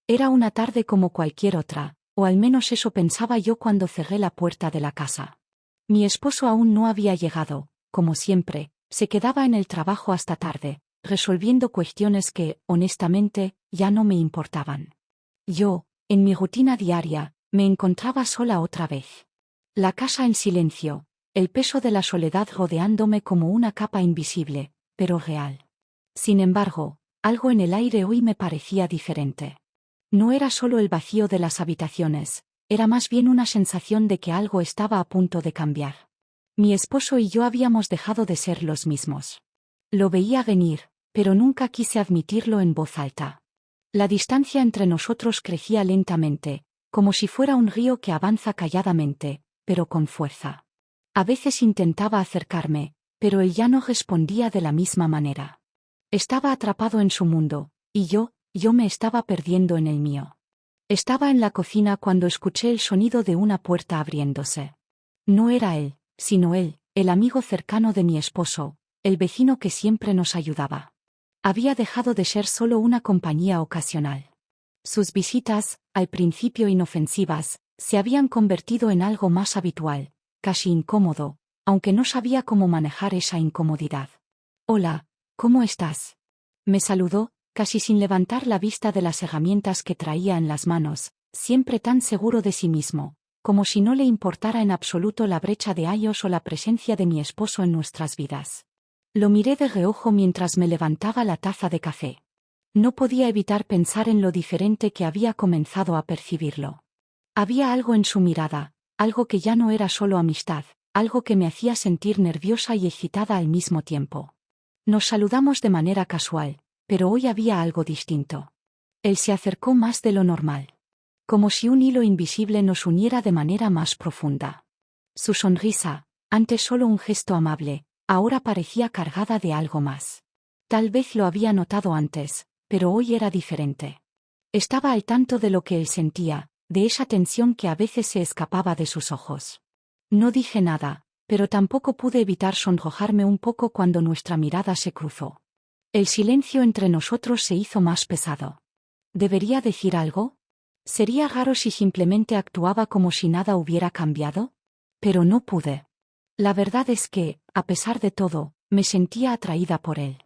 Era una tarde como cualquier otra, o al menos eso pensaba yo cuando cerré la puerta de la casa. Mi esposo aún no había llegado, como siempre, se quedaba en el trabajo hasta tarde, resolviendo cuestiones que, honestamente, ya no me importaban. Yo, en mi rutina diaria, me encontraba sola otra vez. La casa en silencio, el peso de la soledad rodeándome como una capa invisible, pero real. Sin embargo, algo en el aire hoy me parecía diferente. No era solo el vacío de las habitaciones, era más bien una sensación de que algo estaba a punto de cambiar. Mi esposo y yo habíamos dejado de ser los mismos. Lo veía venir, pero nunca quise admitirlo en voz alta. La distancia entre nosotros crecía lentamente, como si fuera un río que avanza calladamente, pero con fuerza. A veces intentaba acercarme, pero él ya no respondía de la misma manera. Estaba atrapado en su mundo, y yo me estaba perdiendo en el mío. Estaba en la cocina cuando escuché el sonido de una puerta abriéndose. No era él, sino él, el amigo cercano de mi esposo, el vecino que siempre nos ayudaba. Había dejado de ser solo una compañía ocasional. Sus visitas, al principio inofensivas, se habían convertido en algo más habitual, casi incómodo, aunque no sabía cómo manejar esa incomodidad. «Hola, ¿cómo estás?», me saludó, casi sin levantar la vista de las herramientas que traía en las manos, siempre tan seguro de sí mismo, como si no le importara en absoluto la brecha de años o la presencia de mi esposo en nuestras vidas. Lo miré de reojo mientras me levantaba la taza de café. No podía evitar pensar en lo diferente que había comenzado a percibirlo. Había algo en su mirada, algo que ya no era solo amistad, algo que me hacía sentir nerviosa y excitada al mismo tiempo. Nos saludamos de manera casual, pero hoy había algo distinto. Él se acercó más de lo normal. Como si un hilo invisible nos uniera de manera más profunda. Su sonrisa, antes solo un gesto amable, ahora parecía cargada de algo más. Tal vez lo había notado antes, pero hoy era diferente. Estaba al tanto de lo que él sentía, de esa tensión que a veces se escapaba de sus ojos. No dije nada, pero tampoco pude evitar sonrojarme un poco cuando nuestra mirada se cruzó. El silencio entre nosotros se hizo más pesado. ¿Debería decir algo? ¿Sería raro si simplemente actuaba como si nada hubiera cambiado? Pero no pude. La verdad es que, a pesar de todo, me sentía atraída por él.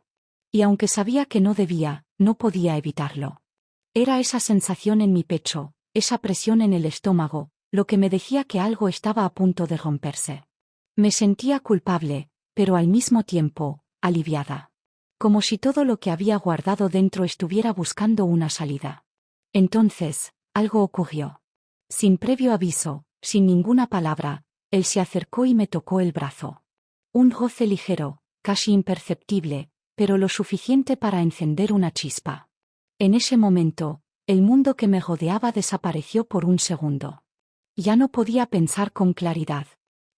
Y aunque sabía que no debía, no podía evitarlo. Era esa sensación en mi pecho, esa presión en el estómago, lo que me decía que algo estaba a punto de romperse. Me sentía culpable, pero al mismo tiempo, aliviada. Como si todo lo que había guardado dentro estuviera buscando una salida. Entonces, algo ocurrió. Sin previo aviso, sin ninguna palabra, él se acercó y me tocó el brazo. Un roce ligero, casi imperceptible, pero lo suficiente para encender una chispa. En ese momento, el mundo que me rodeaba desapareció por un segundo. Ya no podía pensar con claridad.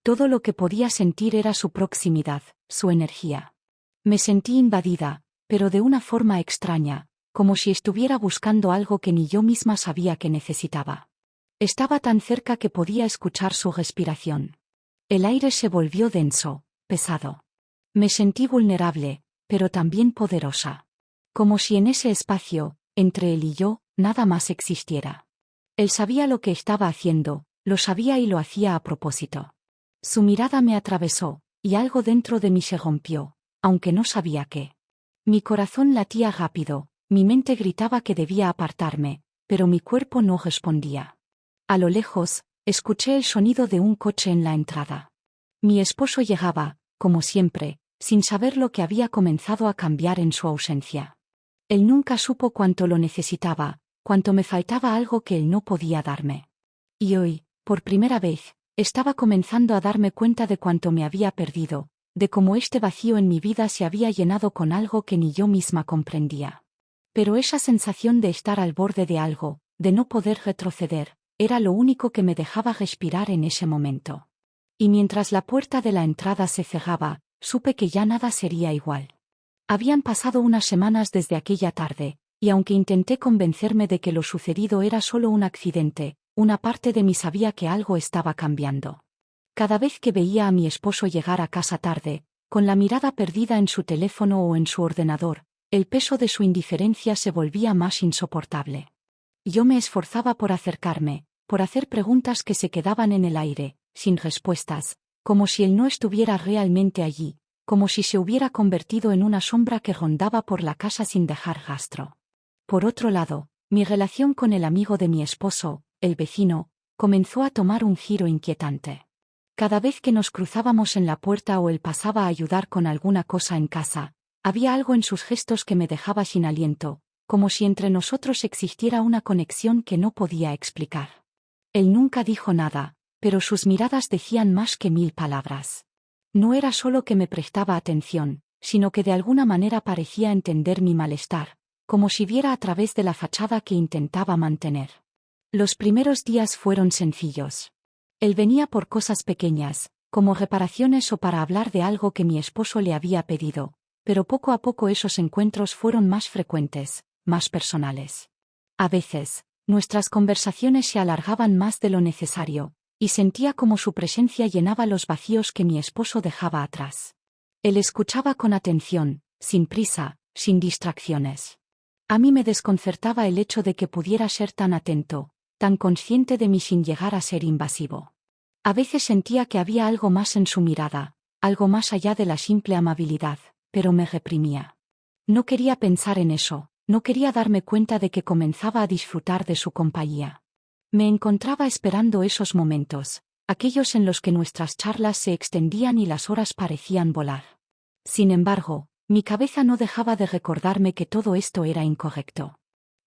Todo lo que podía sentir era su proximidad, su energía. Me sentí invadida, pero de una forma extraña, como si estuviera buscando algo que ni yo misma sabía que necesitaba. Estaba tan cerca que podía escuchar su respiración. El aire se volvió denso, pesado. Me sentí vulnerable, pero también poderosa. Como si en ese espacio, entre él y yo, nada más existiera. Él sabía lo que estaba haciendo, lo sabía y lo hacía a propósito. Su mirada me atravesó, y algo dentro de mí se rompió, aunque no sabía qué. Mi corazón latía rápido, mi mente gritaba que debía apartarme, pero mi cuerpo no respondía. A lo lejos, escuché el sonido de un coche en la entrada. Mi esposo llegaba, como siempre, sin saber lo que había comenzado a cambiar en su ausencia. Él nunca supo cuánto lo necesitaba, cuánto me faltaba algo que él no podía darme. Y hoy, por primera vez, estaba comenzando a darme cuenta de cuánto me había perdido, de cómo este vacío en mi vida se había llenado con algo que ni yo misma comprendía. Pero esa sensación de estar al borde de algo, de no poder retroceder, era lo único que me dejaba respirar en ese momento. Y mientras la puerta de la entrada se cerraba, supe que ya nada sería igual. Habían pasado unas semanas desde aquella tarde, y aunque intenté convencerme de que lo sucedido era solo un accidente, una parte de mí sabía que algo estaba cambiando. Cada vez que veía a mi esposo llegar a casa tarde, con la mirada perdida en su teléfono o en su ordenador, el peso de su indiferencia se volvía más insoportable. Yo me esforzaba por acercarme, por hacer preguntas que se quedaban en el aire, sin respuestas, como si él no estuviera realmente allí, como si se hubiera convertido en una sombra que rondaba por la casa sin dejar rastro. Por otro lado, mi relación con el amigo de mi esposo, el vecino, comenzó a tomar un giro inquietante. Cada vez que nos cruzábamos en la puerta o él pasaba a ayudar con alguna cosa en casa, había algo en sus gestos que me dejaba sin aliento, como si entre nosotros existiera una conexión que no podía explicar. Él nunca dijo nada, pero sus miradas decían más que 1000 palabras. No era solo que me prestaba atención, sino que de alguna manera parecía entender mi malestar, como si viera a través de la fachada que intentaba mantener. Los primeros días fueron sencillos. Él venía por cosas pequeñas, como reparaciones o para hablar de algo que mi esposo le había pedido, pero poco a poco esos encuentros fueron más frecuentes, más personales. A veces, nuestras conversaciones se alargaban más de lo necesario, y sentía como su presencia llenaba los vacíos que mi esposo dejaba atrás. Él escuchaba con atención, sin prisa, sin distracciones. A mí me desconcertaba el hecho de que pudiera ser tan atento, tan consciente de mí sin llegar a ser invasivo. A veces sentía que había algo más en su mirada, algo más allá de la simple amabilidad, pero me reprimía. No quería pensar en eso, no quería darme cuenta de que comenzaba a disfrutar de su compañía. Me encontraba esperando esos momentos, aquellos en los que nuestras charlas se extendían y las horas parecían volar. Sin embargo, mi cabeza no dejaba de recordarme que todo esto era incorrecto.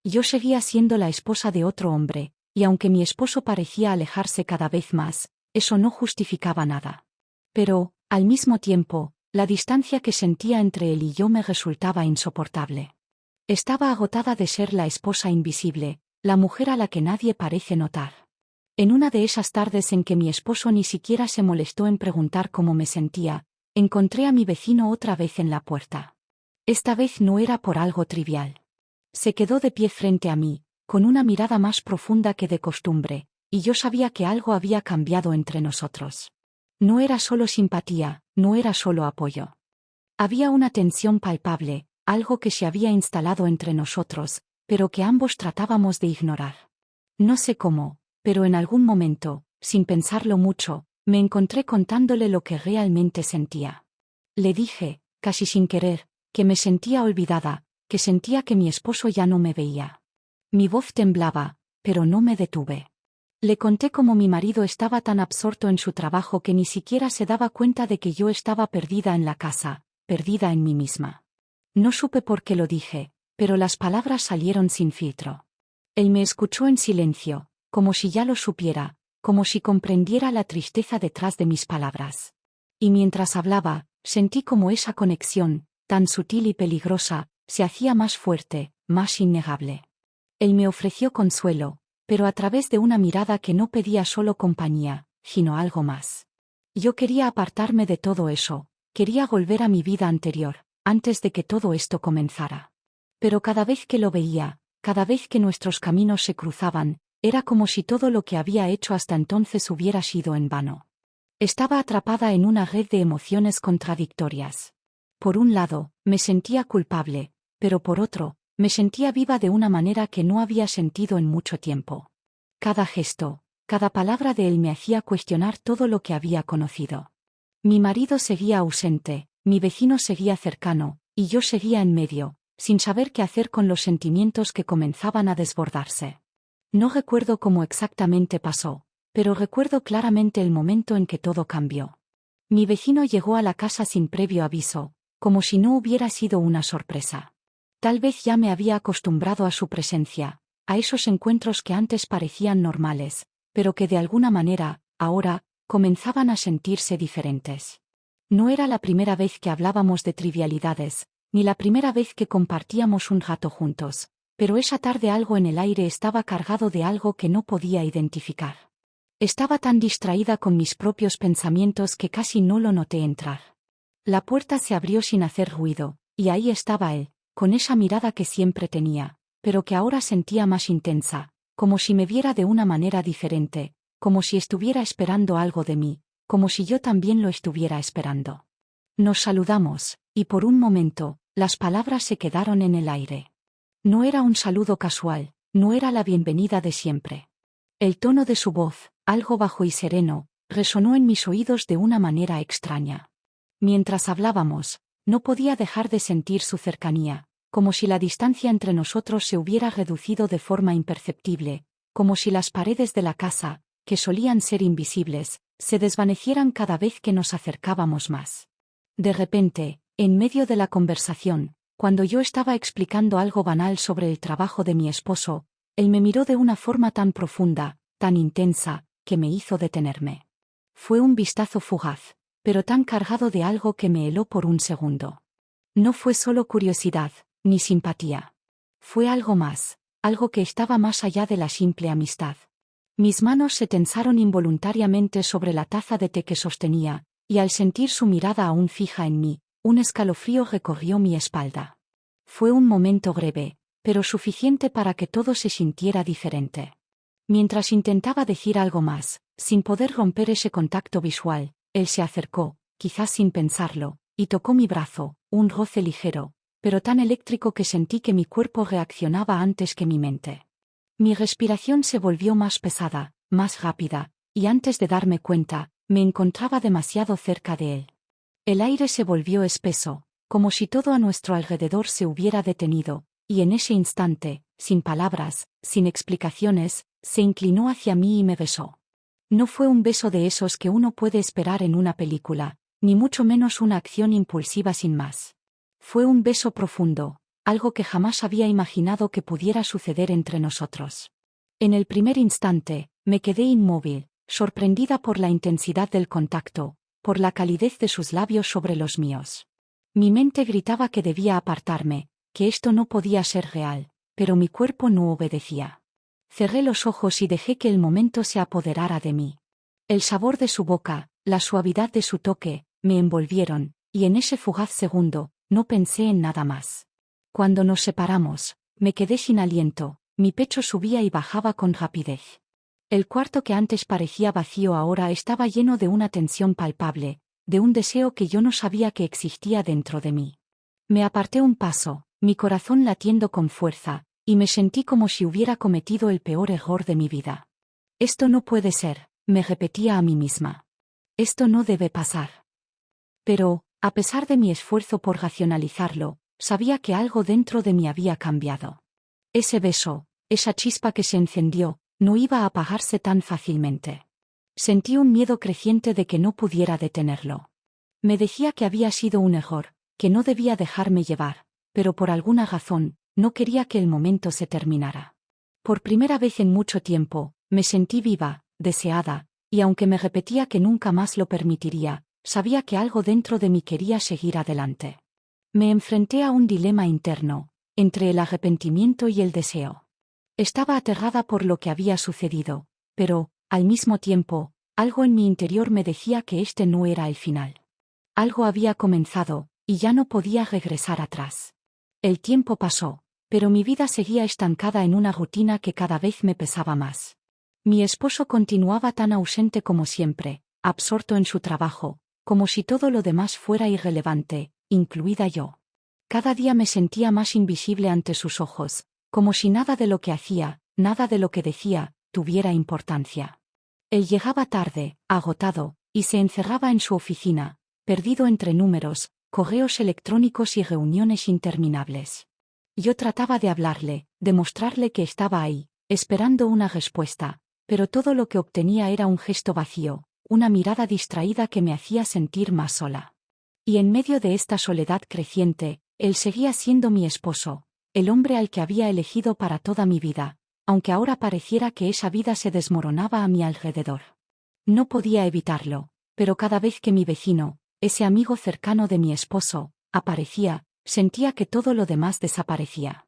Yo seguía siendo la esposa de otro hombre, y aunque mi esposo parecía alejarse cada vez más, eso no justificaba nada. Pero, al mismo tiempo, la distancia que sentía entre él y yo me resultaba insoportable. Estaba agotada de ser la esposa invisible, la mujer a la que nadie parece notar. En una de esas tardes en que mi esposo ni siquiera se molestó en preguntar cómo me sentía, encontré a mi vecino otra vez en la puerta. Esta vez no era por algo trivial. Se quedó de pie frente a mí, con una mirada más profunda que de costumbre, y yo sabía que algo había cambiado entre nosotros. No era solo simpatía, no era solo apoyo. Había una tensión palpable, algo que se había instalado entre nosotros, pero que ambos tratábamos de ignorar. No sé cómo, pero en algún momento, sin pensarlo mucho, me encontré contándole lo que realmente sentía. Le dije, casi sin querer, que me sentía olvidada, que sentía que mi esposo ya no me veía. Mi voz temblaba, pero no me detuve. Le conté cómo mi marido estaba tan absorto en su trabajo que ni siquiera se daba cuenta de que yo estaba perdida en la casa, perdida en mí misma. No supe por qué lo dije, pero las palabras salieron sin filtro. Él me escuchó en silencio, como si ya lo supiera, como si comprendiera la tristeza detrás de mis palabras. Y mientras hablaba, sentí como esa conexión, tan sutil y peligrosa, se hacía más fuerte, más innegable. Él me ofreció consuelo, pero a través de una mirada que no pedía solo compañía, sino algo más. Yo quería apartarme de todo eso, quería volver a mi vida anterior, antes de que todo esto comenzara. Pero cada vez que lo veía, cada vez que nuestros caminos se cruzaban, era como si todo lo que había hecho hasta entonces hubiera sido en vano. Estaba atrapada en una red de emociones contradictorias. Por un lado, me sentía culpable, pero por otro, me sentía viva de una manera que no había sentido en mucho tiempo. Cada gesto, cada palabra de él me hacía cuestionar todo lo que había conocido. Mi marido seguía ausente, mi vecino seguía cercano, y yo seguía en medio, sin saber qué hacer con los sentimientos que comenzaban a desbordarse. No recuerdo cómo exactamente pasó, pero recuerdo claramente el momento en que todo cambió. Mi vecino llegó a la casa sin previo aviso, como si no hubiera sido una sorpresa. Tal vez ya me había acostumbrado a su presencia, a esos encuentros que antes parecían normales, pero que de alguna manera, ahora, comenzaban a sentirse diferentes. No era la primera vez que hablábamos de trivialidades, ni la primera vez que compartíamos un rato juntos, pero esa tarde algo en el aire estaba cargado de algo que no podía identificar. Estaba tan distraída con mis propios pensamientos que casi no lo noté entrar. La puerta se abrió sin hacer ruido, y ahí estaba él, con esa mirada que siempre tenía, pero que ahora sentía más intensa, como si me viera de una manera diferente, como si estuviera esperando algo de mí, como si yo también lo estuviera esperando. Nos saludamos, y por un momento, las palabras se quedaron en el aire. No era un saludo casual, no era la bienvenida de siempre. El tono de su voz, algo bajo y sereno, resonó en mis oídos de una manera extraña. Mientras hablábamos, no podía dejar de sentir su cercanía, como si la distancia entre nosotros se hubiera reducido de forma imperceptible, como si las paredes de la casa, que solían ser invisibles, se desvanecieran cada vez que nos acercábamos más. De repente, en medio de la conversación, cuando yo estaba explicando algo banal sobre el trabajo de mi esposo, él me miró de una forma tan profunda, tan intensa, que me hizo detenerme. Fue un vistazo fugaz, pero tan cargado de algo que me heló por un segundo. No fue solo curiosidad, ni simpatía. Fue algo más, algo que estaba más allá de la simple amistad. Mis manos se tensaron involuntariamente sobre la taza de té que sostenía, y al sentir su mirada aún fija en mí, un escalofrío recorrió mi espalda. Fue un momento breve, pero suficiente para que todo se sintiera diferente. Mientras intentaba decir algo más, sin poder romper ese contacto visual, él se acercó, quizás sin pensarlo, y tocó mi brazo, un roce ligero, pero tan eléctrico que sentí que mi cuerpo reaccionaba antes que mi mente. Mi respiración se volvió más pesada, más rápida, y antes de darme cuenta, me encontraba demasiado cerca de él. El aire se volvió espeso, como si todo a nuestro alrededor se hubiera detenido, y en ese instante, sin palabras, sin explicaciones, se inclinó hacia mí y me besó. No fue un beso de esos que uno puede esperar en una película, ni mucho menos una acción impulsiva sin más. Fue un beso profundo, algo que jamás había imaginado que pudiera suceder entre nosotros. En el primer instante, me quedé inmóvil, sorprendida por la intensidad del contacto, por la calidez de sus labios sobre los míos. Mi mente gritaba que debía apartarme, que esto no podía ser real, pero mi cuerpo no obedecía. Cerré los ojos y dejé que el momento se apoderara de mí. El sabor de su boca, la suavidad de su toque, me envolvieron, y en ese fugaz segundo, no pensé en nada más. Cuando nos separamos, me quedé sin aliento, mi pecho subía y bajaba con rapidez. El cuarto que antes parecía vacío ahora estaba lleno de una tensión palpable, de un deseo que yo no sabía que existía dentro de mí. Me aparté un paso, mi corazón latiendo con fuerza, y me sentí como si hubiera cometido el peor error de mi vida. Esto no puede ser, me repetía a mí misma. Esto no debe pasar. Pero, a pesar de mi esfuerzo por racionalizarlo, sabía que algo dentro de mí había cambiado. Ese beso, esa chispa que se encendió, no iba a apagarse tan fácilmente. Sentí un miedo creciente de que no pudiera detenerlo. Me decía que había sido un error, que no debía dejarme llevar, pero por alguna razón, no quería que el momento se terminara. Por primera vez en mucho tiempo, me sentí viva, deseada, y aunque me repetía que nunca más lo permitiría, sabía que algo dentro de mí quería seguir adelante. Me enfrenté a un dilema interno, entre el arrepentimiento y el deseo. Estaba aterrada por lo que había sucedido, pero, al mismo tiempo, algo en mi interior me decía que este no era el final. Algo había comenzado, y ya no podía regresar atrás. El tiempo pasó, pero mi vida seguía estancada en una rutina que cada vez me pesaba más. Mi esposo continuaba tan ausente como siempre, absorto en su trabajo, como si todo lo demás fuera irrelevante, incluida yo. Cada día me sentía más invisible ante sus ojos, como si nada de lo que hacía, nada de lo que decía, tuviera importancia. Él llegaba tarde, agotado, y se encerraba en su oficina, perdido entre números, correos electrónicos y reuniones interminables. Yo trataba de hablarle, de mostrarle que estaba ahí, esperando una respuesta, pero todo lo que obtenía era un gesto vacío, una mirada distraída que me hacía sentir más sola. Y en medio de esta soledad creciente, él seguía siendo mi esposo, el hombre al que había elegido para toda mi vida, aunque ahora pareciera que esa vida se desmoronaba a mi alrededor. No podía evitarlo, pero cada vez que mi vecino, ese amigo cercano de mi esposo, aparecía, sentía que todo lo demás desaparecía.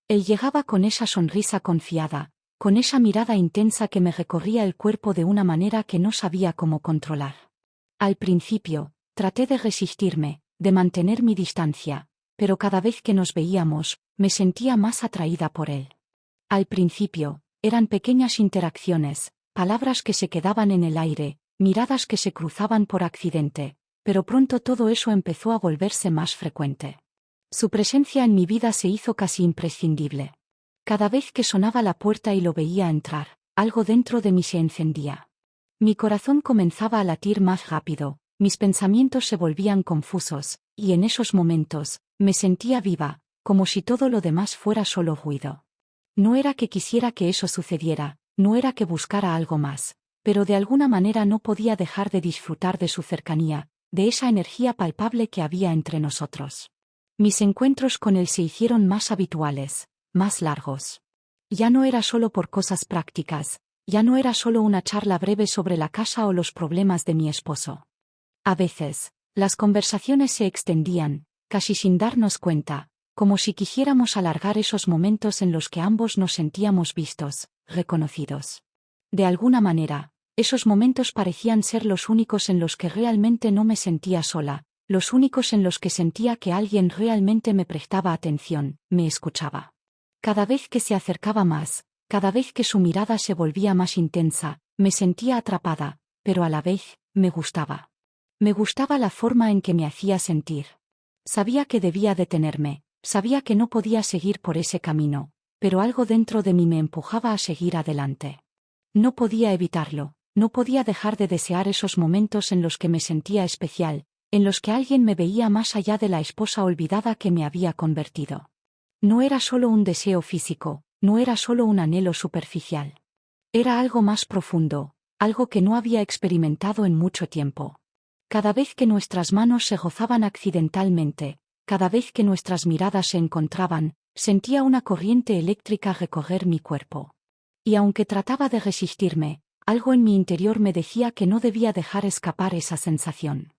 Él llegaba con esa sonrisa confiada, con esa mirada intensa que me recorría el cuerpo de una manera que no sabía cómo controlar. Al principio, traté de resistirme, de mantener mi distancia, pero cada vez que nos veíamos, me sentía más atraída por él. Al principio, eran pequeñas interacciones, palabras que se quedaban en el aire, miradas que se cruzaban por accidente, pero pronto todo eso empezó a volverse más frecuente. Su presencia en mi vida se hizo casi imprescindible. Cada vez que sonaba la puerta y lo veía entrar, algo dentro de mí se encendía. Mi corazón comenzaba a latir más rápido, mis pensamientos se volvían confusos, y en esos momentos, me sentía viva, como si todo lo demás fuera solo ruido. No era que quisiera que eso sucediera, no era que buscara algo más, pero de alguna manera no podía dejar de disfrutar de su cercanía, de esa energía palpable que había entre nosotros. Mis encuentros con él se hicieron más habituales, más largos. Ya no era solo por cosas prácticas, ya no era solo una charla breve sobre la casa o los problemas de mi esposo. A veces, las conversaciones se extendían, casi sin darnos cuenta, como si quisiéramos alargar esos momentos en los que ambos nos sentíamos vistos, reconocidos. De alguna manera, esos momentos parecían ser los únicos en los que realmente no me sentía sola, los únicos en los que sentía que alguien realmente me prestaba atención, me escuchaba. Cada vez que se acercaba más, cada vez que su mirada se volvía más intensa, me sentía atrapada, pero a la vez, me gustaba. Me gustaba la forma en que me hacía sentir. Sabía que debía detenerme, sabía que no podía seguir por ese camino, pero algo dentro de mí me empujaba a seguir adelante. No podía evitarlo, no podía dejar de desear esos momentos en los que me sentía especial, en los que alguien me veía más allá de la esposa olvidada que me había convertido. No era solo un deseo físico, no era solo un anhelo superficial. Era algo más profundo, algo que no había experimentado en mucho tiempo. Cada vez que nuestras manos se rozaban accidentalmente, cada vez que nuestras miradas se encontraban, sentía una corriente eléctrica recorrer mi cuerpo. Y aunque trataba de resistirme, algo en mi interior me decía que no debía dejar escapar esa sensación.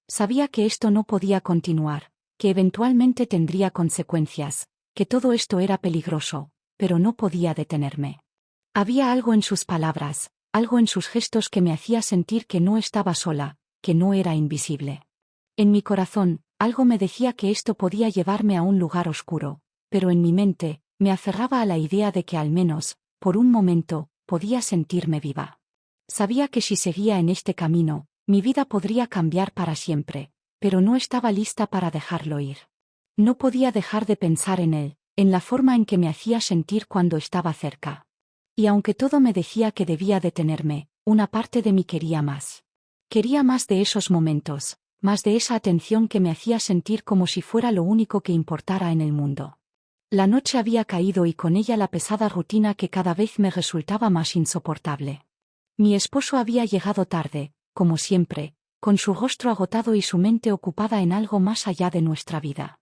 Sabía que esto no podía continuar, que eventualmente tendría consecuencias, que todo esto era peligroso, pero no podía detenerme. Había algo en sus palabras, algo en sus gestos que me hacía sentir que no estaba sola, que no era invisible. En mi corazón, algo me decía que esto podía llevarme a un lugar oscuro, pero en mi mente, me aferraba a la idea de que al menos, por un momento, podía sentirme viva. Sabía que si seguía en este camino, mi vida podría cambiar para siempre, pero no estaba lista para dejarlo ir. No podía dejar de pensar en él, en la forma en que me hacía sentir cuando estaba cerca. Y aunque todo me decía que debía detenerme, una parte de mí quería más. Quería más de esos momentos, más de esa atención que me hacía sentir como si fuera lo único que importara en el mundo. La noche había caído y con ella la pesada rutina que cada vez me resultaba más insoportable. Mi esposo había llegado tarde, como siempre, con su rostro agotado y su mente ocupada en algo más allá de nuestra vida.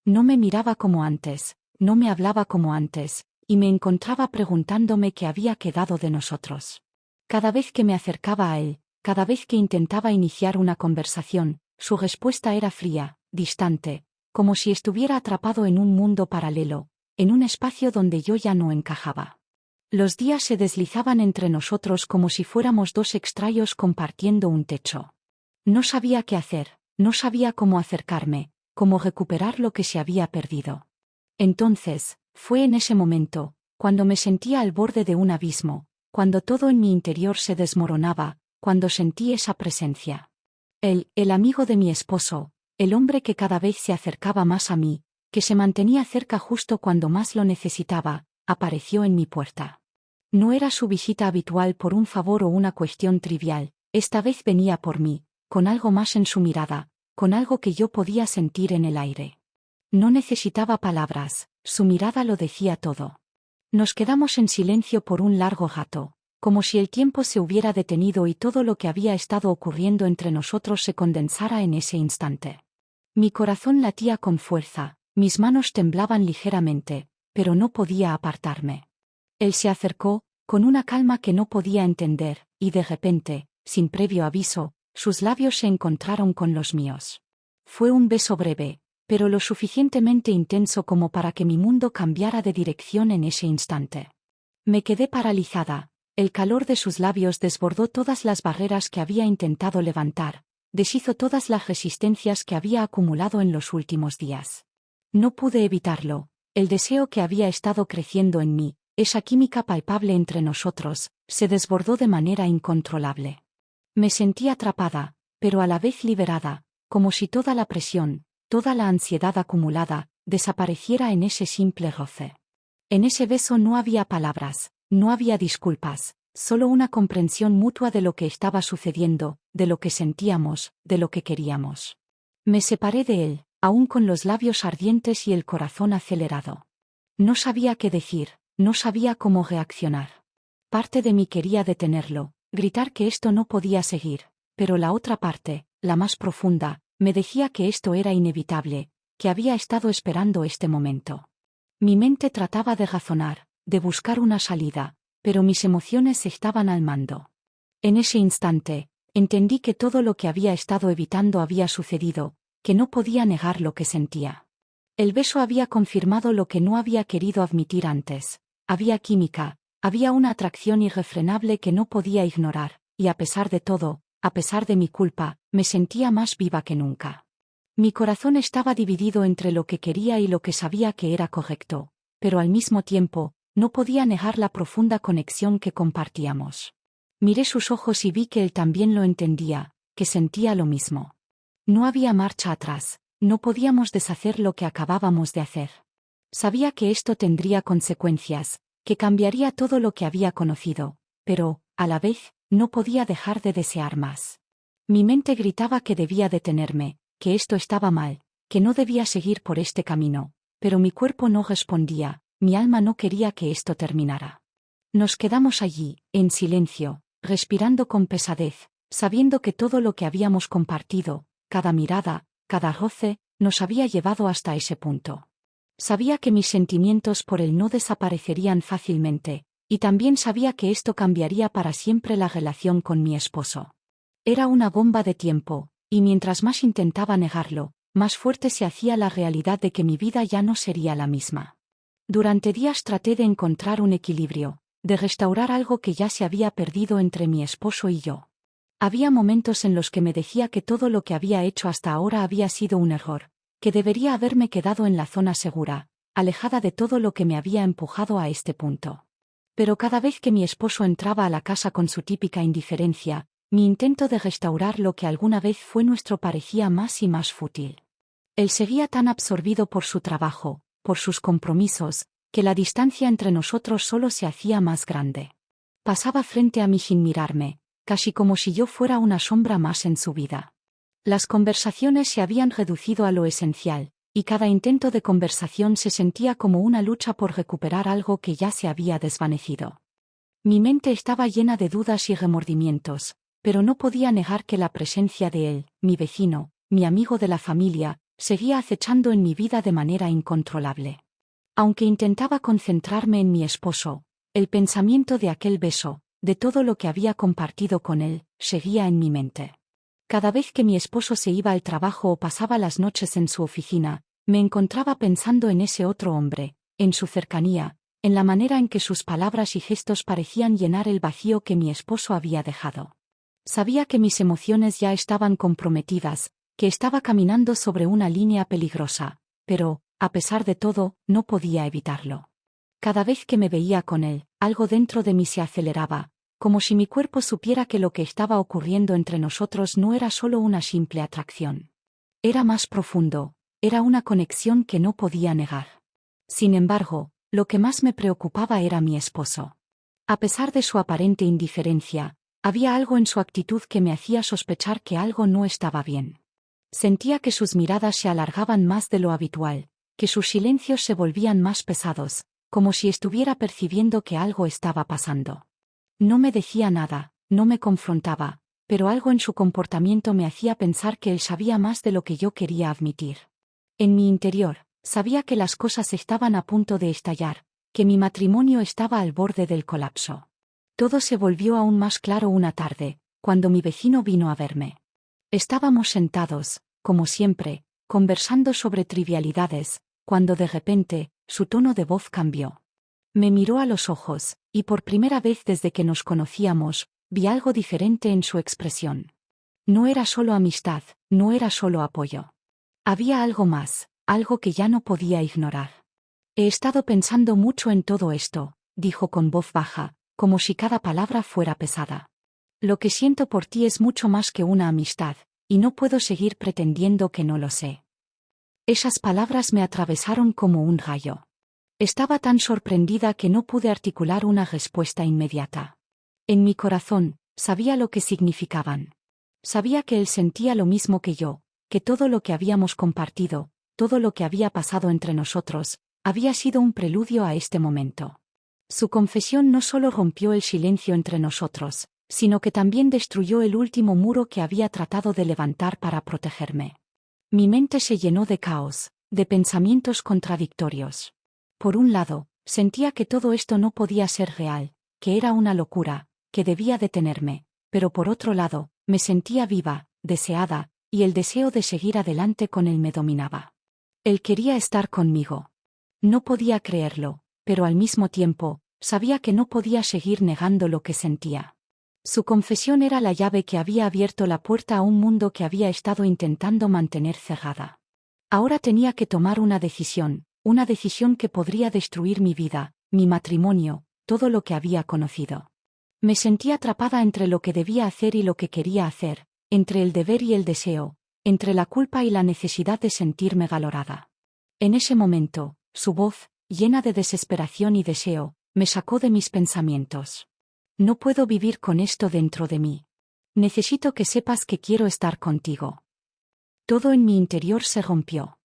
No me miraba como antes, no me hablaba como antes, y me encontraba preguntándome qué había quedado de nosotros. Cada vez que me acercaba a él, cada vez que intentaba iniciar una conversación, su respuesta era fría, distante, como si estuviera atrapado en un mundo paralelo, en un espacio donde yo ya no encajaba. Los días se deslizaban entre nosotros como si fuéramos dos extraños compartiendo un techo. No sabía qué hacer, no sabía cómo acercarme, cómo recuperar lo que se había perdido. Entonces, fue en ese momento, cuando me sentía al borde de un abismo, cuando todo en mi interior se desmoronaba, cuando sentí esa presencia. El amigo de mi esposo, el hombre que cada vez se acercaba más a mí, que se mantenía cerca justo cuando más lo necesitaba, apareció en mi puerta. No era su visita habitual por un favor o una cuestión trivial, esta vez venía por mí, con algo más en su mirada, con algo que yo podía sentir en el aire. No necesitaba palabras, su mirada lo decía todo. Nos quedamos en silencio por un largo rato, como si el tiempo se hubiera detenido y todo lo que había estado ocurriendo entre nosotros se condensara en ese instante. Mi corazón latía con fuerza, mis manos temblaban ligeramente, pero no podía apartarme. Él se acercó, con una calma que no podía entender, y de repente, sin previo aviso, sus labios se encontraron con los míos. Fue un beso breve, pero lo suficientemente intenso como para que mi mundo cambiara de dirección en ese instante. Me quedé paralizada, el calor de sus labios desbordó todas las barreras que había intentado levantar, deshizo todas las resistencias que había acumulado en los últimos días. No pude evitarlo, el deseo que había estado creciendo en mí, esa química palpable entre nosotros, se desbordó de manera incontrolable. Me sentí atrapada, pero a la vez liberada, como si toda la presión, toda la ansiedad acumulada, desapareciera en ese simple roce. En ese beso no había palabras, no había disculpas, solo una comprensión mutua de lo que estaba sucediendo, de lo que sentíamos, de lo que queríamos. Me separé de él, aún con los labios ardientes y el corazón acelerado. No sabía qué decir, no sabía cómo reaccionar. Parte de mí quería detenerlo, gritar que esto no podía seguir, pero la otra parte, la más profunda, me decía que esto era inevitable, que había estado esperando este momento. Mi mente trataba de razonar, de buscar una salida, pero mis emociones estaban al mando. En ese instante, entendí que todo lo que había estado evitando había sucedido, que no podía negar lo que sentía. El beso había confirmado lo que no había querido admitir antes. Había química, había una atracción irrefrenable que no podía ignorar, y a pesar de todo, a pesar de mi culpa, me sentía más viva que nunca. Mi corazón estaba dividido entre lo que quería y lo que sabía que era correcto, pero al mismo tiempo, no podía negar la profunda conexión que compartíamos. Miré sus ojos y vi que él también lo entendía, que sentía lo mismo. No había marcha atrás, no podíamos deshacer lo que acabábamos de hacer. Sabía que esto tendría consecuencias, que cambiaría todo lo que había conocido, pero, a la vez, no podía dejar de desear más. Mi mente gritaba que debía detenerme, que esto estaba mal, que no debía seguir por este camino, pero mi cuerpo no respondía, mi alma no quería que esto terminara. Nos quedamos allí, en silencio, respirando con pesadez, sabiendo que todo lo que habíamos compartido, cada mirada, cada roce, nos había llevado hasta ese punto. Sabía que mis sentimientos por él no desaparecerían fácilmente, y también sabía que esto cambiaría para siempre la relación con mi esposo. Era una bomba de tiempo, y mientras más intentaba negarlo, más fuerte se hacía la realidad de que mi vida ya no sería la misma. Durante días traté de encontrar un equilibrio, de restaurar algo que ya se había perdido entre mi esposo y yo. Había momentos en los que me decía que todo lo que había hecho hasta ahora había sido un error, que debería haberme quedado en la zona segura, alejada de todo lo que me había empujado a este punto. Pero cada vez que mi esposo entraba a la casa con su típica indiferencia, mi intento de restaurar lo que alguna vez fue nuestro parecía más y más fútil. Él seguía tan absorbido por su trabajo, por sus compromisos, que la distancia entre nosotros solo se hacía más grande. Pasaba frente a mí sin mirarme, casi como si yo fuera una sombra más en su vida. Las conversaciones se habían reducido a lo esencial, y cada intento de conversación se sentía como una lucha por recuperar algo que ya se había desvanecido. Mi mente estaba llena de dudas y remordimientos, pero no podía negar que la presencia de él, mi vecino, mi amigo de la familia, seguía acechando en mi vida de manera incontrolable. Aunque intentaba concentrarme en mi esposo, el pensamiento de aquel beso, de todo lo que había compartido con él, seguía en mi mente. Cada vez que mi esposo se iba al trabajo o pasaba las noches en su oficina, me encontraba pensando en ese otro hombre, en su cercanía, en la manera en que sus palabras y gestos parecían llenar el vacío que mi esposo había dejado. Sabía que mis emociones ya estaban comprometidas, que estaba caminando sobre una línea peligrosa, pero, a pesar de todo, no podía evitarlo. Cada vez que me veía con él, algo dentro de mí se aceleraba, como si mi cuerpo supiera que lo que estaba ocurriendo entre nosotros no era solo una simple atracción. Era más profundo, era una conexión que no podía negar. Sin embargo, lo que más me preocupaba era mi esposo. A pesar de su aparente indiferencia, había algo en su actitud que me hacía sospechar que algo no estaba bien. Sentía que sus miradas se alargaban más de lo habitual, que sus silencios se volvían más pesados, como si estuviera percibiendo que algo estaba pasando. No me decía nada, no me confrontaba, pero algo en su comportamiento me hacía pensar que él sabía más de lo que yo quería admitir. En mi interior, sabía que las cosas estaban a punto de estallar, que mi matrimonio estaba al borde del colapso. Todo se volvió aún más claro una tarde, cuando mi vecino vino a verme. Estábamos sentados, como siempre, conversando sobre trivialidades, cuando de repente, su tono de voz cambió. Me miró a los ojos, y por primera vez desde que nos conocíamos, vi algo diferente en su expresión. No era solo amistad, no era solo apoyo. Había algo más, algo que ya no podía ignorar. He estado pensando mucho en todo esto, dijo con voz baja, como si cada palabra fuera pesada. Lo que siento por ti es mucho más que una amistad, y no puedo seguir pretendiendo que no lo sé. Esas palabras me atravesaron como un rayo. Estaba tan sorprendida que no pude articular una respuesta inmediata. En mi corazón, sabía lo que significaban. Sabía que él sentía lo mismo que yo, que todo lo que habíamos compartido, todo lo que había pasado entre nosotros, había sido un preludio a este momento. Su confesión no solo rompió el silencio entre nosotros, sino que también destruyó el último muro que había tratado de levantar para protegerme. Mi mente se llenó de caos, de pensamientos contradictorios. Por un lado, sentía que todo esto no podía ser real, que era una locura, que debía detenerme, pero por otro lado, me sentía viva, deseada, y el deseo de seguir adelante con él me dominaba. Él quería estar conmigo. No podía creerlo, pero al mismo tiempo, sabía que no podía seguir negando lo que sentía. Su confesión era la llave que había abierto la puerta a un mundo que había estado intentando mantener cerrada. Ahora tenía que tomar una decisión que podría destruir mi vida, mi matrimonio, todo lo que había conocido. Me sentía atrapada entre lo que debía hacer y lo que quería hacer, entre el deber y el deseo, entre la culpa y la necesidad de sentirme valorada. En ese momento, su voz, llena de desesperación y deseo, me sacó de mis pensamientos. No puedo vivir con esto dentro de mí. Necesito que sepas que quiero estar contigo. Todo en mi interior se rompió.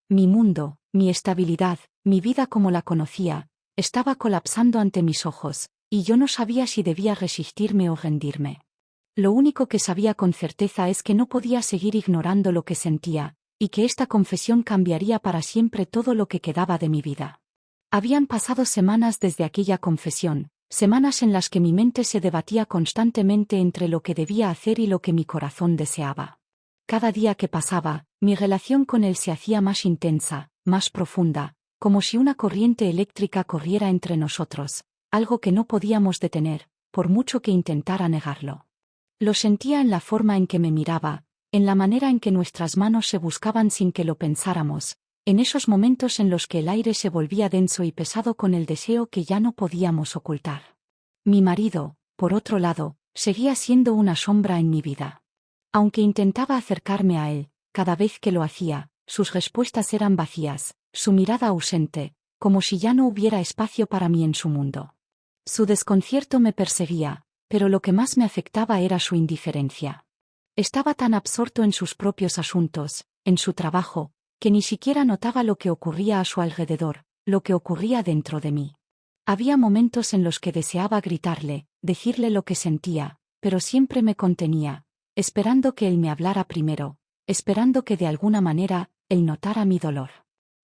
Mi mundo, mi estabilidad, mi vida como la conocía, estaba colapsando ante mis ojos, y yo no sabía si debía resistirme o rendirme. Lo único que sabía con certeza es que no podía seguir ignorando lo que sentía, y que esta confesión cambiaría para siempre todo lo que quedaba de mi vida. Habían pasado semanas desde aquella confesión, semanas en las que mi mente se debatía constantemente entre lo que debía hacer y lo que mi corazón deseaba. Cada día que pasaba, mi relación con él se hacía más intensa, más profunda, como si una corriente eléctrica corriera entre nosotros, algo que no podíamos detener, por mucho que intentara negarlo. Lo sentía en la forma en que me miraba, en la manera en que nuestras manos se buscaban sin que lo pensáramos, en esos momentos en los que el aire se volvía denso y pesado con el deseo que ya no podíamos ocultar. Mi marido, por otro lado, seguía siendo una sombra en mi vida. Aunque intentaba acercarme a él, cada vez que lo hacía, sus respuestas eran vacías, su mirada ausente, como si ya no hubiera espacio para mí en su mundo. Su desconcierto me perseguía, pero lo que más me afectaba era su indiferencia. Estaba tan absorto en sus propios asuntos, en su trabajo, que ni siquiera notaba lo que ocurría a su alrededor, lo que ocurría dentro de mí. Había momentos en los que deseaba gritarle, decirle lo que sentía, pero siempre me contenía, esperando que él me hablara primero, esperando que de alguna manera, él notara mi dolor.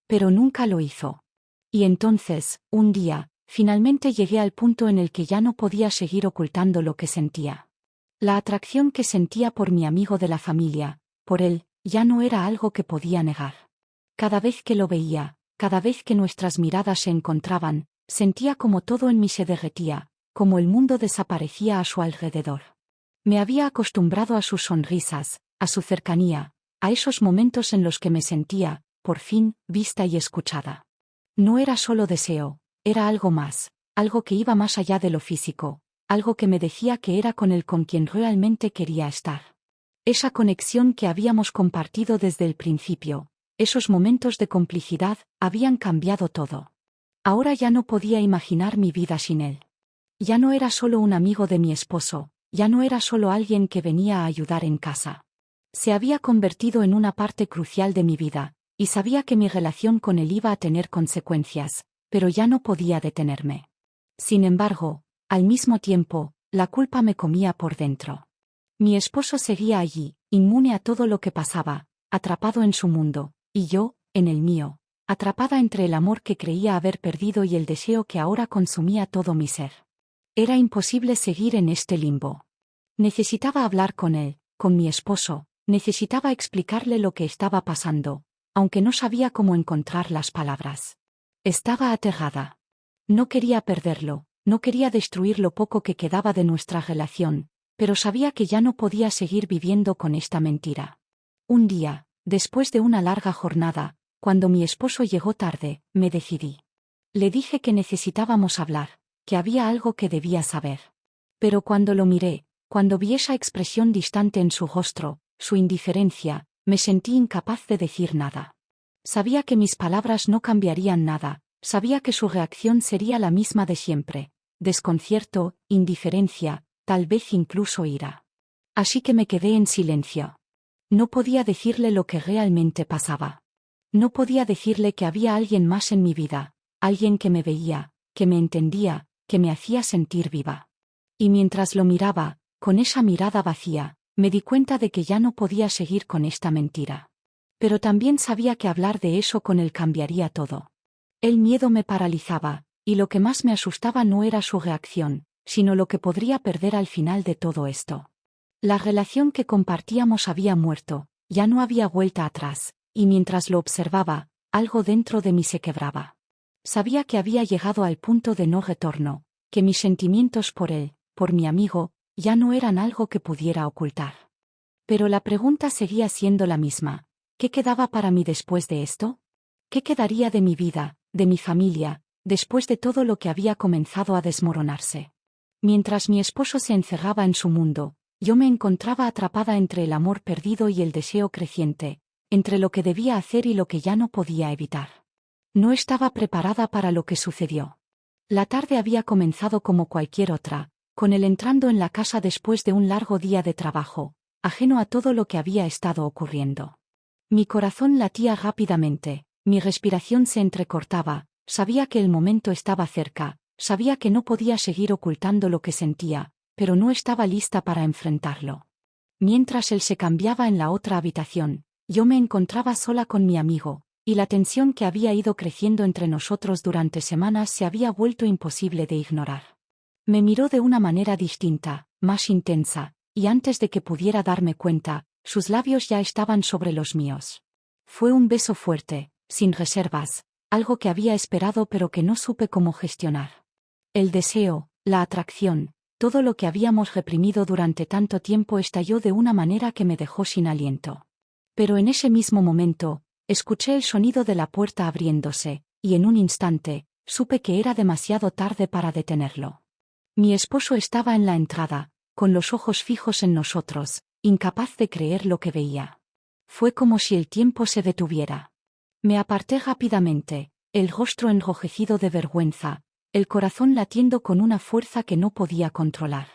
Pero nunca lo hizo. Y entonces, un día, finalmente llegué al punto en el que ya no podía seguir ocultando lo que sentía. La atracción que sentía por mi amigo de la familia, por él, ya no era algo que podía negar. Cada vez que lo veía, cada vez que nuestras miradas se encontraban, sentía como todo en mí se derretía, como el mundo desaparecía a su alrededor. Me había acostumbrado a sus sonrisas, a su cercanía, a esos momentos en los que me sentía, por fin, vista y escuchada. No era solo deseo, era algo más, algo que iba más allá de lo físico, algo que me decía que era con él con quien realmente quería estar. Esa conexión que habíamos compartido desde el principio, esos momentos de complicidad, habían cambiado todo. Ahora ya no podía imaginar mi vida sin él. Ya no era solo un amigo de mi esposo, ya no era solo alguien que venía a ayudar en casa. Se había convertido en una parte crucial de mi vida, y sabía que mi relación con él iba a tener consecuencias, pero ya no podía detenerme. Sin embargo, al mismo tiempo, la culpa me comía por dentro. Mi esposo seguía allí, inmune a todo lo que pasaba, atrapado en su mundo, y yo, en el mío, atrapada entre el amor que creía haber perdido y el deseo que ahora consumía todo mi ser. Era imposible seguir en este limbo. Necesitaba hablar con él, con mi esposo, necesitaba explicarle lo que estaba pasando, aunque no sabía cómo encontrar las palabras. Estaba aterrada. No quería perderlo, no quería destruir lo poco que quedaba de nuestra relación, pero sabía que ya no podía seguir viviendo con esta mentira. Un día, después de una larga jornada, cuando mi esposo llegó tarde, me decidí. Le dije que necesitábamos hablar, que había algo que debía saber. Pero cuando lo miré, cuando vi esa expresión distante en su rostro, su indiferencia, me sentí incapaz de decir nada. Sabía que mis palabras no cambiarían nada, Sabía que su reacción sería la misma de siempre: desconcierto, indiferencia, tal vez incluso ira. Así que me quedé en silencio. No podía decirle lo que realmente pasaba. No podía decirle que había alguien más en mi vida, alguien que me veía, que me entendía, que me hacía sentir viva. Y mientras lo miraba, con esa mirada vacía, me di cuenta de que ya no podía seguir con esta mentira. Pero también sabía que hablar de eso con él cambiaría todo. El miedo me paralizaba, y lo que más me asustaba no era su reacción, sino lo que podría perder al final de todo esto. La relación que compartíamos había muerto, ya no había vuelta atrás, y mientras lo observaba, algo dentro de mí se quebraba. Sabía que había llegado al punto de no retorno, que mis sentimientos por él, por mi amigo, ya no eran algo que pudiera ocultar. Pero la pregunta seguía siendo la misma: ¿qué quedaba para mí después de esto? ¿Qué quedaría de mi vida, de mi familia, después de todo lo que había comenzado a desmoronarse? Mientras mi esposo se encerraba en su mundo, yo me encontraba atrapada entre el amor perdido y el deseo creciente, entre lo que debía hacer y lo que ya no podía evitar. No estaba preparada para lo que sucedió. La tarde había comenzado como cualquier otra, con él entrando en la casa después de un largo día de trabajo, ajeno a todo lo que había estado ocurriendo. Mi corazón latía rápidamente, mi respiración se entrecortaba, sabía que el momento estaba cerca, sabía que no podía seguir ocultando lo que sentía, pero no estaba lista para enfrentarlo. Mientras él se cambiaba en la otra habitación, yo me encontraba sola con mi amigo, y la tensión que había ido creciendo entre nosotros durante semanas se había vuelto imposible de ignorar. Me miró de una manera distinta, más intensa, y antes de que pudiera darme cuenta, sus labios ya estaban sobre los míos. Fue un beso fuerte, sin reservas, algo que había esperado pero que no supe cómo gestionar. El deseo, la atracción, todo lo que habíamos reprimido durante tanto tiempo estalló de una manera que me dejó sin aliento. Pero en ese mismo momento, escuché el sonido de la puerta abriéndose, y en un instante, supe que era demasiado tarde para detenerlo. Mi esposo estaba en la entrada, con los ojos fijos en nosotros, incapaz de creer lo que veía. Fue como si el tiempo se detuviera. Me aparté rápidamente, el rostro enrojecido de vergüenza, el corazón latiendo con una fuerza que no podía controlar.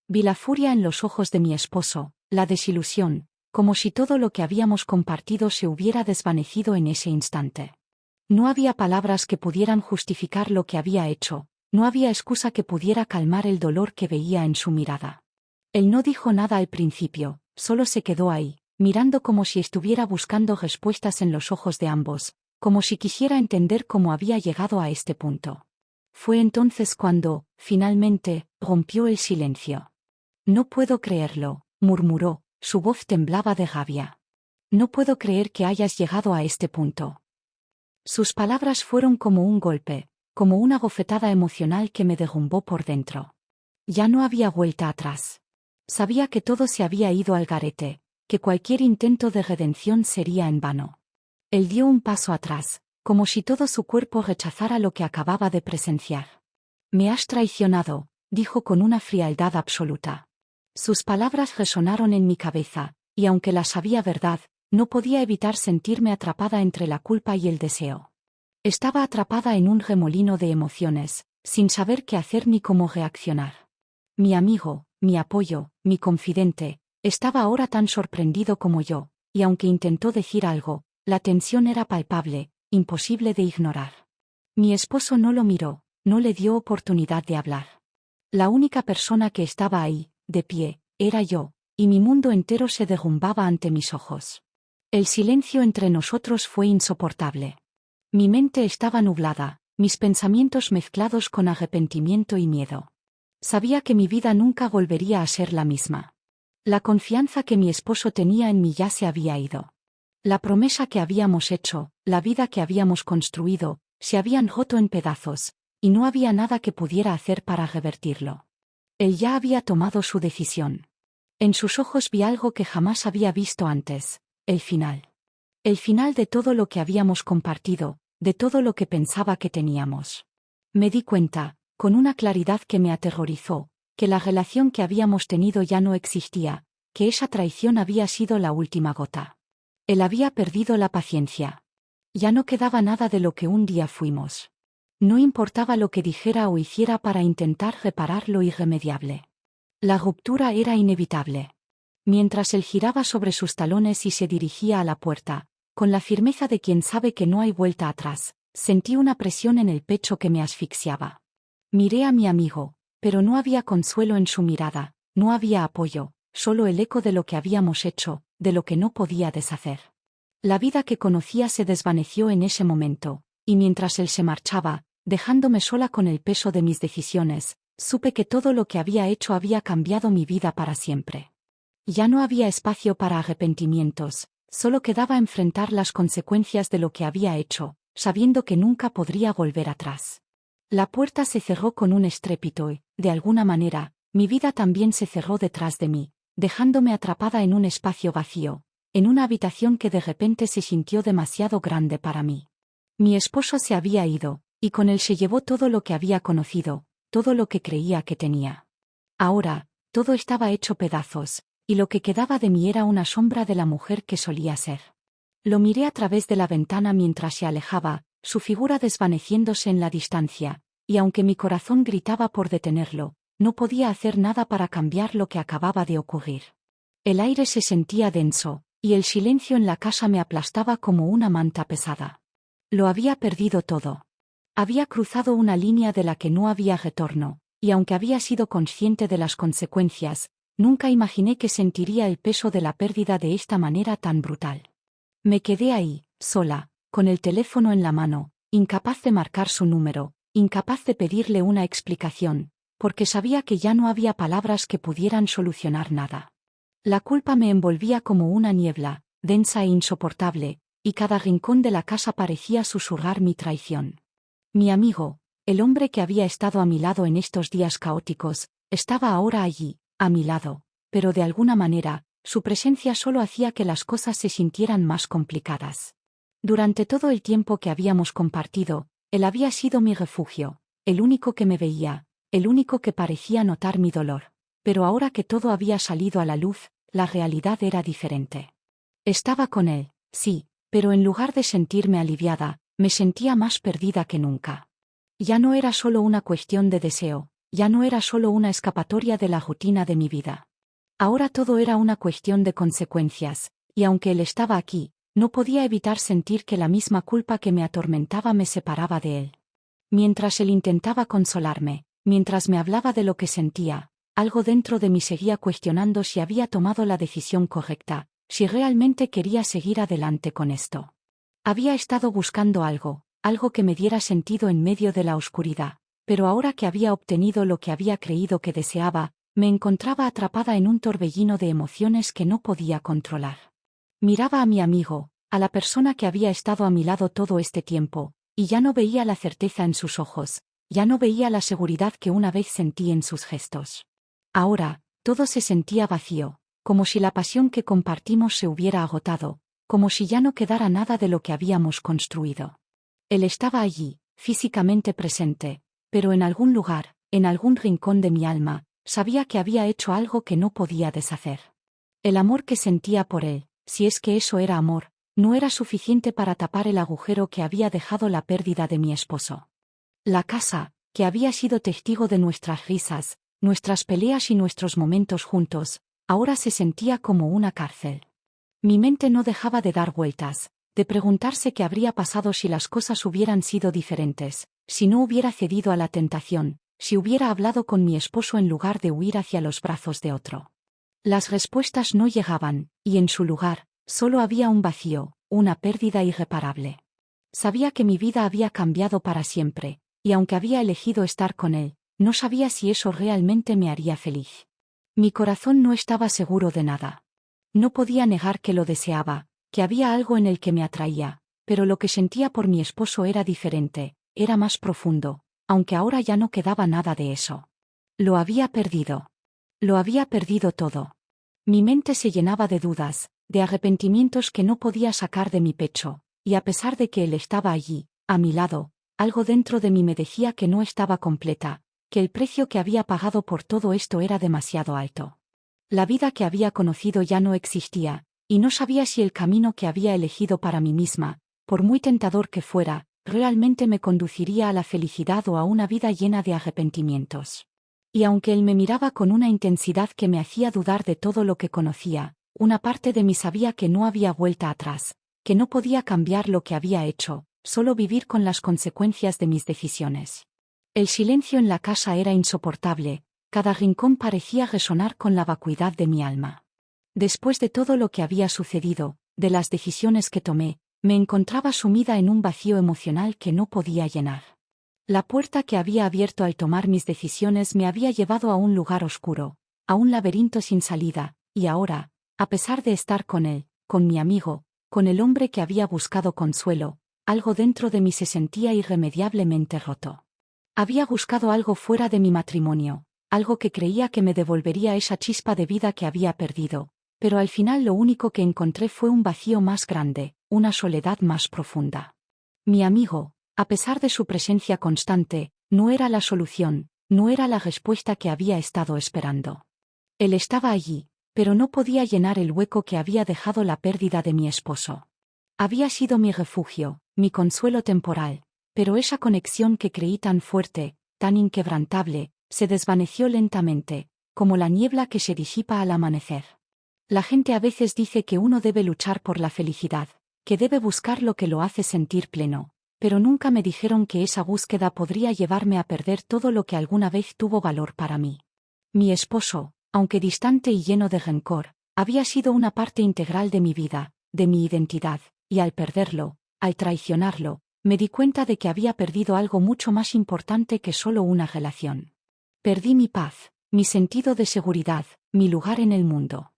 Vi la furia en los ojos de mi esposo, la desilusión, como si todo lo que habíamos compartido se hubiera desvanecido en ese instante. No había palabras que pudieran justificar lo que había hecho, no había excusa que pudiera calmar el dolor que veía en su mirada. Él no dijo nada al principio, solo se quedó ahí, mirando como si estuviera buscando respuestas en los ojos de ambos, como si quisiera entender cómo había llegado a este punto. Fue entonces cuando, finalmente, rompió el silencio. «No puedo creerlo», murmuró, su voz temblaba de rabia. «No puedo creer que hayas llegado a este punto». Sus palabras fueron como un golpe, como una bofetada emocional que me derrumbó por dentro. Ya no había vuelta atrás. Sabía que todo se había ido al garete, que cualquier intento de redención sería en vano. Él dio un paso atrás, como si todo su cuerpo rechazara lo que acababa de presenciar. «Me has traicionado», dijo con una frialdad absoluta. Sus palabras resonaron en mi cabeza, y aunque las sabía verdad, no podía evitar sentirme atrapada entre la culpa y el deseo. Estaba atrapada en un remolino de emociones, sin saber qué hacer ni cómo reaccionar. Mi amigo, mi apoyo, mi confidente, estaba ahora tan sorprendido como yo, y aunque intentó decir algo, la tensión era palpable, imposible de ignorar. Mi esposo no lo miró, no le dio oportunidad de hablar. La única persona que estaba ahí, de pie, era yo, y mi mundo entero se derrumbaba ante mis ojos. El silencio entre nosotros fue insoportable. Mi mente estaba nublada, mis pensamientos mezclados con arrepentimiento y miedo. Sabía que mi vida nunca volvería a ser la misma. La confianza que mi esposo tenía en mí ya se había ido. La promesa que habíamos hecho, la vida que habíamos construido, se habían roto en pedazos, y no había nada que pudiera hacer para revertirlo. Él ya había tomado su decisión. En sus ojos vi algo que jamás había visto antes: el final. El final de todo lo que habíamos compartido, de todo lo que pensaba que teníamos. Me di cuenta, con una claridad que me aterrorizó, que la relación que habíamos tenido ya no existía, que esa traición había sido la última gota. Él había perdido la paciencia. Ya no quedaba nada de lo que un día fuimos. No importaba lo que dijera o hiciera para intentar reparar lo irremediable. La ruptura era inevitable. Mientras él giraba sobre sus talones y se dirigía a la puerta, con la firmeza de quien sabe que no hay vuelta atrás, sentí una presión en el pecho que me asfixiaba. Miré a mi amigo, pero no había consuelo en su mirada, no había apoyo, solo el eco de lo que habíamos hecho, de lo que no podía deshacer. La vida que conocía se desvaneció en ese momento, y mientras él se marchaba, dejándome sola con el peso de mis decisiones, supe que todo lo que había hecho había cambiado mi vida para siempre. Ya no había espacio para arrepentimientos, solo quedaba enfrentar las consecuencias de lo que había hecho, sabiendo que nunca podría volver atrás. La puerta se cerró con un estrépito y, de alguna manera, mi vida también se cerró detrás de mí, dejándome atrapada en un espacio vacío, en una habitación que de repente se sintió demasiado grande para mí. Mi esposo se había ido, y con él se llevó todo lo que había conocido, todo lo que creía que tenía. Ahora, todo estaba hecho pedazos, y lo que quedaba de mí era una sombra de la mujer que solía ser. Lo miré a través de la ventana mientras se alejaba, su figura desvaneciéndose en la distancia, y aunque mi corazón gritaba por detenerlo, no podía hacer nada para cambiar lo que acababa de ocurrir. El aire se sentía denso, y el silencio en la casa me aplastaba como una manta pesada. Lo había perdido todo. Había cruzado una línea de la que no había retorno, y aunque había sido consciente de las consecuencias, nunca imaginé que sentiría el peso de la pérdida de esta manera tan brutal. Me quedé ahí, sola, con el teléfono en la mano, incapaz de marcar su número, incapaz de pedirle una explicación, porque sabía que ya no había palabras que pudieran solucionar nada. La culpa me envolvía como una niebla, densa e insoportable, y cada rincón de la casa parecía susurrar mi traición. Mi amigo, el hombre que había estado a mi lado en estos días caóticos, estaba ahora allí, a mi lado, pero de alguna manera, su presencia solo hacía que las cosas se sintieran más complicadas. Durante todo el tiempo que habíamos compartido, él había sido mi refugio, el único que me veía, el único que parecía notar mi dolor. Pero ahora que todo había salido a la luz, la realidad era diferente. Estaba con él, sí, pero en lugar de sentirme aliviada, me sentía más perdida que nunca. Ya no era solo una cuestión de deseo, ya no era solo una escapatoria de la rutina de mi vida. Ahora todo era una cuestión de consecuencias, y aunque él estaba aquí, no podía evitar sentir que la misma culpa que me atormentaba me separaba de él. Mientras él intentaba consolarme, mientras me hablaba de lo que sentía, algo dentro de mí seguía cuestionando si había tomado la decisión correcta, si realmente quería seguir adelante con esto. Había estado buscando algo que me diera sentido en medio de la oscuridad, pero ahora que había obtenido lo que había creído que deseaba, me encontraba atrapada en un torbellino de emociones que no podía controlar. Miraba a mi amigo, a la persona que había estado a mi lado todo este tiempo, y ya no veía la certeza en sus ojos, ya no veía la seguridad que una vez sentí en sus gestos. Ahora, todo se sentía vacío, como si la pasión que compartimos se hubiera agotado, como si ya no quedara nada de lo que habíamos construido. Él estaba allí, físicamente presente, pero en algún lugar, en algún rincón de mi alma, sabía que había hecho algo que no podía deshacer. El amor que sentía por él, si es que eso era amor, no era suficiente para tapar el agujero que había dejado la pérdida de mi esposo. La casa, que había sido testigo de nuestras risas, nuestras peleas y nuestros momentos juntos, ahora se sentía como una cárcel. Mi mente no dejaba de dar vueltas, de preguntarse qué habría pasado si las cosas hubieran sido diferentes, si no hubiera cedido a la tentación, si hubiera hablado con mi esposo en lugar de huir hacia los brazos de otro. Las respuestas no llegaban, y en su lugar, solo había un vacío, una pérdida irreparable. Sabía que mi vida había cambiado para siempre, y aunque había elegido estar con él, no sabía si eso realmente me haría feliz. Mi corazón no estaba seguro de nada. No podía negar que lo deseaba, que había algo en el que me atraía, pero lo que sentía por mi esposo era diferente, era más profundo, aunque ahora ya no quedaba nada de eso. Lo había perdido. Lo había perdido todo. Mi mente se llenaba de dudas, de arrepentimientos que no podía sacar de mi pecho, y a pesar de que él estaba allí, a mi lado, algo dentro de mí me decía que no estaba completa, que el precio que había pagado por todo esto era demasiado alto. La vida que había conocido ya no existía, y no sabía si el camino que había elegido para mí misma, por muy tentador que fuera, realmente me conduciría a la felicidad o a una vida llena de arrepentimientos. Y aunque él me miraba con una intensidad que me hacía dudar de todo lo que conocía, una parte de mí sabía que no había vuelta atrás, que no podía cambiar lo que había hecho, solo vivir con las consecuencias de mis decisiones. El silencio en la casa era insoportable, cada rincón parecía resonar con la vacuidad de mi alma. Después de todo lo que había sucedido, de las decisiones que tomé, me encontraba sumida en un vacío emocional que no podía llenar. La puerta que había abierto al tomar mis decisiones me había llevado a un lugar oscuro, a un laberinto sin salida, y ahora, a pesar de estar con él, con mi amigo, con el hombre que había buscado consuelo, algo dentro de mí se sentía irremediablemente roto. Había buscado algo fuera de mi matrimonio, algo que creía que me devolvería esa chispa de vida que había perdido, pero al final lo único que encontré fue un vacío más grande, una soledad más profunda. Mi amigo, a pesar de su presencia constante, no era la solución, no era la respuesta que había estado esperando. Él estaba allí, pero no podía llenar el hueco que había dejado la pérdida de mi esposo. Había sido mi refugio, mi consuelo temporal, pero esa conexión que creí tan fuerte, tan inquebrantable, se desvaneció lentamente, como la niebla que se disipa al amanecer. La gente a veces dice que uno debe luchar por la felicidad, que debe buscar lo que lo hace sentir pleno, pero nunca me dijeron que esa búsqueda podría llevarme a perder todo lo que alguna vez tuvo valor para mí. Mi esposo, aunque distante y lleno de rencor, había sido una parte integral de mi vida, de mi identidad, y al perderlo, al traicionarlo, me di cuenta de que había perdido algo mucho más importante que solo una relación. Perdí mi paz, mi sentido de seguridad, mi lugar en el mundo.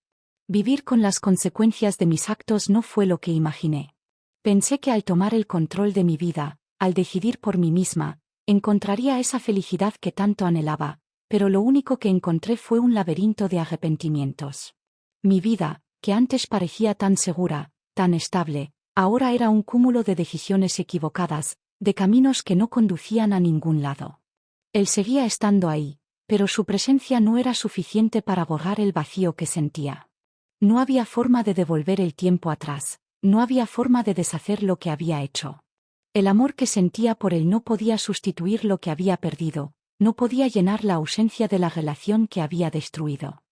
Vivir con las consecuencias de mis actos no fue lo que imaginé. Pensé que al tomar el control de mi vida, al decidir por mí misma, encontraría esa felicidad que tanto anhelaba, pero lo único que encontré fue un laberinto de arrepentimientos. Mi vida, que antes parecía tan segura, tan estable, ahora era un cúmulo de decisiones equivocadas, de caminos que no conducían a ningún lado. Él seguía estando ahí, pero su presencia no era suficiente para borrar el vacío que sentía. No había forma de devolver el tiempo atrás, no había forma de deshacer lo que había hecho. El amor que sentía por él no podía sustituir lo que había perdido, no podía llenar la ausencia de la relación que había destruido.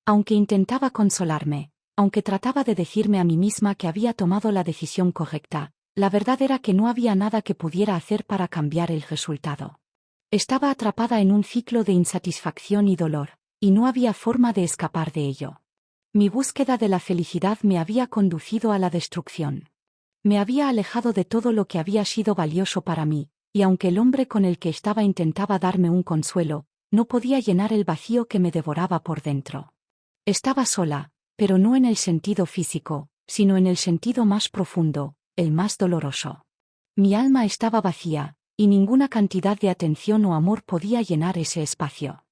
Aunque intentaba consolarme, aunque trataba de decirme a mí misma que había tomado la decisión correcta, la verdad era que no había nada que pudiera hacer para cambiar el resultado. Estaba atrapada en un ciclo de insatisfacción y dolor, y no había forma de escapar de ello. Mi búsqueda de la felicidad me había conducido a la destrucción. Me había alejado de todo lo que había sido valioso para mí, y aunque el hombre con el que estaba intentaba darme un consuelo, no podía llenar el vacío que me devoraba por dentro. Estaba sola, pero no en el sentido físico, sino en el sentido más profundo, el más doloroso. Mi alma estaba vacía, y ninguna cantidad de atención o amor podía llenar ese espacio.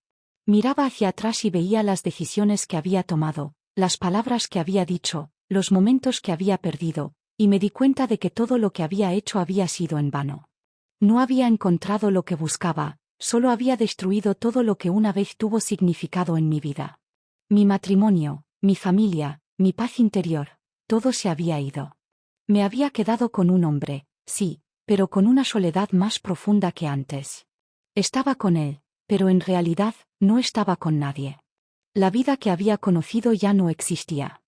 Miraba hacia atrás y veía las decisiones que había tomado, las palabras que había dicho, los momentos que había perdido, y me di cuenta de que todo lo que había hecho había sido en vano. No había encontrado lo que buscaba, solo había destruido todo lo que una vez tuvo significado en mi vida. Mi matrimonio, mi familia, mi paz interior, todo se había ido. Me había quedado con un hombre, sí, pero con una soledad más profunda que antes. Estaba con él, pero en realidad, no estaba con nadie. La vida que había conocido ya no existía.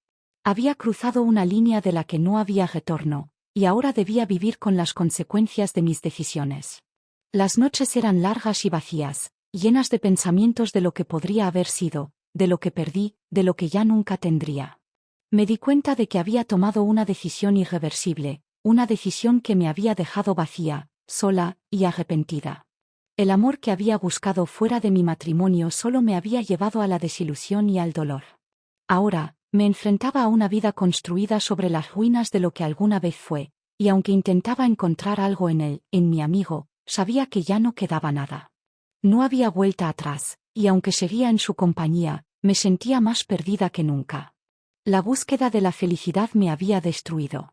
Había cruzado una línea de la que no había retorno, y ahora debía vivir con las consecuencias de mis decisiones. Las noches eran largas y vacías, llenas de pensamientos de lo que podría haber sido, de lo que perdí, de lo que ya nunca tendría. Me di cuenta de que había tomado una decisión irreversible, una decisión que me había dejado vacía, sola y arrepentida. El amor que había buscado fuera de mi matrimonio solo me había llevado a la desilusión y al dolor. Ahora, me enfrentaba a una vida construida sobre las ruinas de lo que alguna vez fue, y aunque intentaba encontrar algo en él, en mi amigo, sabía que ya no quedaba nada. No había vuelta atrás, y aunque seguía en su compañía, me sentía más perdida que nunca. La búsqueda de la felicidad me había destruido.